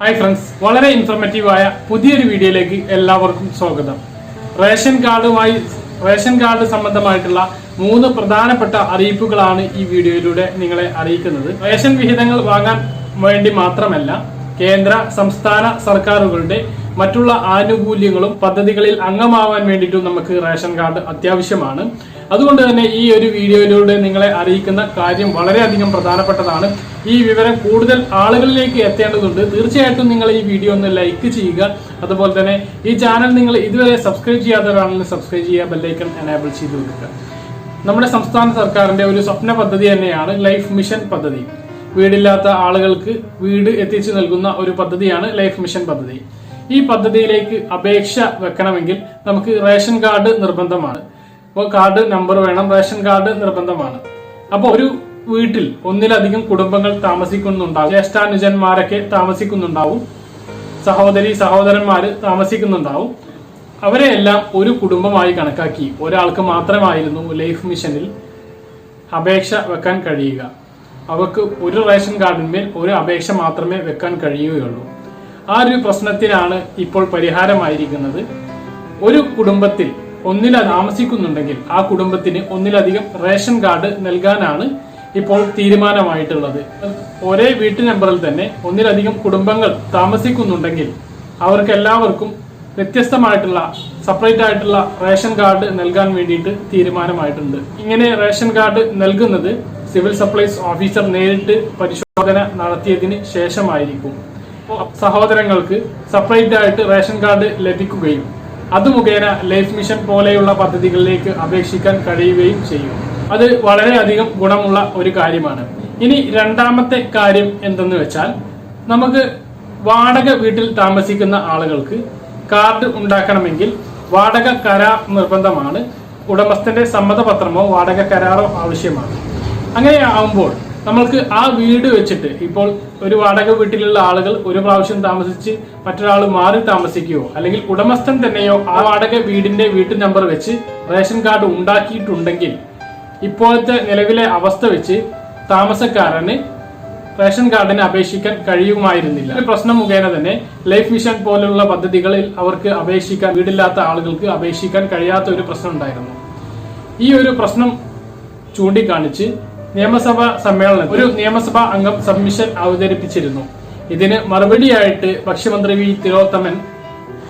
Hi friends, വളരെ ഇൻഫോർമേറ്റീവായ പുതിയൊരു വീഡിയോയിലേക്ക് എല്ലാവർക്കും സ്വാഗതം. റേഷൻ കാർഡ് സംബന്ധമായിട്ടുള്ള 3 പ്രധാനപ്പെട്ട അറിയിപ്പുകളാണ് ഈ വീഡിയോയിലൂടെ നിങ്ങളെ അറിയിക്കുന്നത്. റേഷൻ വിഹിതങ്ങൾ വാങ്ങാൻ വേണ്ടി മാത്രമല്ല, കേന്ദ്ര സംസ്ഥാന സർക്കാരുകളുടെ മറ്റുള്ള ആനുകൂല്യങ്ങളും പദ്ധതികളിൽ അംഗമാവാൻ വേണ്ടിയിട്ടും നമുക്ക് റേഷൻ കാർഡ് അത്യാവശ്യമാണ്. അതുകൊണ്ട് തന്നെ ഈ ഒരു വീഡിയോയിലൂടെ നിങ്ങളെ അറിയിക്കുന്ന കാര്യം വളരെയധികം പ്രധാനപ്പെട്ടതാണ്. ഈ വിവരം കൂടുതൽ ആളുകളിലേക്ക് എത്തേണ്ടതുണ്ട്. തീർച്ചയായിട്ടും നിങ്ങൾ ഈ വീഡിയോ ഒന്ന് ലൈക്ക് ചെയ്യുക. അതുപോലെ തന്നെ ഈ ചാനൽ നിങ്ങൾ ഇതുവരെ സബ്സ്ക്രൈബ് ചെയ്യാത്തവരാണെങ്കിൽ സബ്സ്ക്രൈബ് ചെയ്യുക, ബെല്ലൈക്കൺ എനേബിൾ ചെയ്ത് വെക്കുക. നമ്മുടെ സംസ്ഥാന സർക്കാരിന്റെ ഒരു സ്വപ്ന പദ്ധതി തന്നെയാണ് ലൈഫ് മിഷൻ പദ്ധതി. വീടില്ലാത്ത ആളുകൾക്ക് വീട് എത്തിച്ചു നൽകുന്ന ഒരു പദ്ധതിയാണ് ലൈഫ് മിഷൻ പദ്ധതി. ഈ പദ്ധതിയിലേക്ക് അപേക്ഷ വെക്കണമെങ്കിൽ നമുക്ക് റേഷൻ കാർഡ് നിർബന്ധമാണ്. അപ്പോൾ കാർഡ് നമ്പർ വേണം, റേഷൻ കാർഡ് നിർബന്ധമാണ്. അപ്പോൾ ഒരു വീട്ടിൽ ഒന്നിലധികം കുടുംബങ്ങൾ താമസിക്കുന്നുണ്ടാവും. ജ്യേഷ്ഠാനുജന്മാരൊക്കെ താമസിക്കുന്നുണ്ടാവും, സഹോദരന്മാര് താമസിക്കുന്നുണ്ടാവും. അവരെയെല്ലാം ഒരു കുടുംബമായി കണക്കാക്കി ഒരാൾക്ക് മാത്രമായിരുന്നു ലൈഫ് മിഷനിൽ അപേക്ഷ വെക്കാൻ കഴിയുക. അവർക്ക് ഒരു റേഷൻ കാർഡിന്മേൽ ഒരു അപേക്ഷ മാത്രമേ വെക്കാൻ കഴിയുകയുള്ളൂ. ആ ഒരു പ്രശ്നത്തിനാണ് ഇപ്പോൾ പരിഹാരമായിരിക്കുന്നത്. ഒരു കുടുംബത്തിൽ താമസിക്കുന്നുണ്ടെങ്കിൽ ആ കുടുംബത്തിന് ഒന്നിലധികം റേഷൻ കാർഡ് നൽകാനാണ് ഇപ്പോൾ തീരുമാനമായിട്ടുള്ളത്. ഒരേ വീട്ടു നമ്പറിൽ തന്നെ ഒന്നിലധികം കുടുംബങ്ങൾ താമസിക്കുന്നുണ്ടെങ്കിൽ അവർക്ക് എല്ലാവർക്കും വ്യത്യസ്തമായിട്ടുള്ള സെപ്പറേറ്റ് ആയിട്ടുള്ള റേഷൻ കാർഡ് നൽകാൻ വേണ്ടിയിട്ട് തീരുമാനമായിട്ടുണ്ട്. ഇങ്ങനെ റേഷൻ കാർഡ് നൽകുന്നത് സിവിൽ സപ്ലൈസ് ഓഫീസർ നേരിട്ട് പരിശോധന നടത്തിയതിന് ശേഷമായിരിക്കും. സഹോദരങ്ങൾക്ക് സെപ്പറേറ്റ് ആയിട്ട് റേഷൻ കാർഡ് ലഭിക്കുകയും അത് മുഖേന ലൈഫ് മിഷൻ പോലെയുള്ള പദ്ധതികളിലേക്ക് അപേക്ഷിക്കാൻ കഴിയുകയും ചെയ്യും. അത് വളരെയധികം ഗുണമുള്ള ഒരു കാര്യമാണ്. ഇനി രണ്ടാമത്തെ കാര്യം എന്തെന്ന് വെച്ചാൽ, നമുക്ക് വാടക വീട്ടിൽ താമസിക്കുന്ന ആളുകൾക്ക് കാർഡ് ഉണ്ടാക്കണമെങ്കിൽ വാടക കരാർ നിർബന്ധമാണ്. ഉടമസ്ഥന്റെ സമ്മതപത്രമോ വാടക കരാറോ ആവശ്യമാണ്. അങ്ങനെ ആവുമ്പോൾ നമ്മൾക്ക് ആ വീട് വെച്ചിട്ട്, ഇപ്പോൾ ഒരു വാടക വീട്ടിലുള്ള ആളുകൾ ഒരു പ്രാവശ്യം താമസിച്ച് മറ്റൊരാൾ മാറി താമസിക്കുകയോ അല്ലെങ്കിൽ ഉടമസ്ഥൻ തന്നെയോ ആ വാടക വീടിന്റെ വീട്ടു നമ്പർ വെച്ച് റേഷൻ കാർഡ് ഉണ്ടാക്കിയിട്ടുണ്ടെങ്കിൽ ഇപ്പോഴത്തെ നിലവിലെ അവസ്ഥ വെച്ച് താമസക്കാരന് റേഷൻ കാർഡിന് അപേക്ഷിക്കാൻ കഴിയുമായിരുന്നില്ല. ഒരു പ്രശ്നം മുഖേന തന്നെ ലൈഫ് മിഷൻ പോലുള്ള പദ്ധതികളിൽ അവർക്ക് അപേക്ഷിക്കാൻ, വീടില്ലാത്ത ആളുകൾക്ക് അപേക്ഷിക്കാൻ കഴിയാത്ത ഒരു പ്രശ്നം ഉണ്ടായിരുന്നു. ഈ ഒരു പ്രശ്നം ചൂണ്ടിക്കാണിച്ച് നിയമസഭാ സമ്മേളനത്തിൽ ഒരു നിയമസഭാ അംഗം സബ്മിഷൻ അവതരിപ്പിച്ചിരുന്നു. ഇതിന് മറുപടിയായിട്ട് ഭക്ഷ്യമന്ത്രി വി തിലോത്തമൻ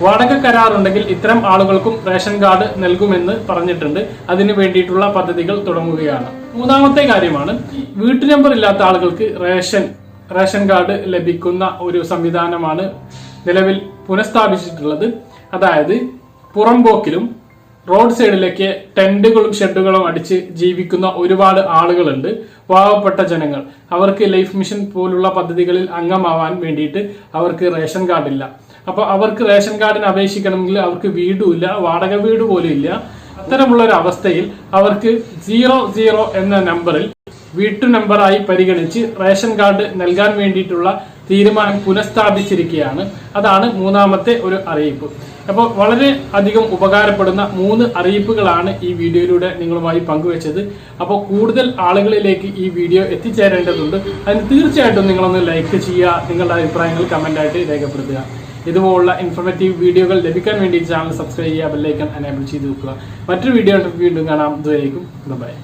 വാടക കരാറുണ്ടെങ്കിൽ ഇത്തരം ആളുകൾക്കും റേഷൻ കാർഡ് നൽകുമെന്ന് പറഞ്ഞിട്ടുണ്ട്. അതിനു വേണ്ടിയിട്ടുള്ള പദ്ധതികൾ തുടങ്ങുകയാണ്. മൂന്നാമത്തെ കാര്യമാണ്, വീട്ടു നമ്പർ ഇല്ലാത്ത ആളുകൾക്ക് റേഷൻ കാർഡ് ലഭിക്കുന്ന ഒരു സംവിധാനമാണ് നിലവിൽ പുനഃസ്ഥാപിച്ചിട്ടുള്ളത്. അതായത് പുറംപോക്കിലും റോഡ് സൈഡിലേക്ക് ടെന്റുകളും ഷെഡുകളും അടിച്ച് ജീവിക്കുന്ന ഒരുപാട് ആളുകളുണ്ട്, പാവപ്പെട്ട ജനങ്ങൾ. അവർക്ക് ലൈഫ് മിഷൻ പോലുള്ള പദ്ധതികളിൽ അംഗമാവാൻ വേണ്ടിയിട്ട് അവർക്ക് റേഷൻ കാർഡില്ല. അപ്പൊ അവർക്ക് റേഷൻ കാർഡിന് അപേക്ഷിക്കണമെങ്കിൽ അവർക്ക് വീടുമില്ല, വാടക വീട് പോലും ഇല്ല. അത്തരമുള്ള ഒരു അവസ്ഥയിൽ അവർക്ക് 00 എന്ന നമ്പറിൽ വീട്ടു നമ്പറായി പരിഗണിച്ച് റേഷൻ കാർഡ് നൽകാൻ വേണ്ടിയിട്ടുള്ള തീരുമാനം പുനഃസ്ഥാപിച്ചിരിക്കുകയാണ്. അതാണ് മൂന്നാമത്തെ ഒരു അറിയിപ്പ്. അപ്പോൾ വളരെ അധികം ഉപകാരപ്പെടുന്ന 3 അറിയിപ്പുകളാണ് ഈ വീഡിയോയിലൂടെ നിങ്ങളുമായി പങ്കുവെച്ചത്. അപ്പോൾ കൂടുതൽ ആളുകളിലേക്ക് ഈ വീഡിയോ എത്തിച്ചേരേണ്ടതുണ്ട്. അതിന് തീർച്ചയായിട്ടും നിങ്ങളൊന്ന് ലൈക്ക് ചെയ്യുക, നിങ്ങളുടെ അഭിപ്രായങ്ങൾ കമന്റായിട്ട് രേഖപ്പെടുത്തുക. ഇതുപോലുള്ള ഇൻഫോർമേറ്റീവ് വീഡിയോകൾ ലഭിക്കാൻ വേണ്ടി ചാനൽ സബ്സ്ക്രൈബ് ചെയ്യുക, ബെല്ലൈക്കൺ എനേബിൾ ചെയ്ത് വെക്കുക. മറ്റൊരു വീഡിയോ വീണ്ടും കാണാം. ഇതുവരേക്കും ബൈ.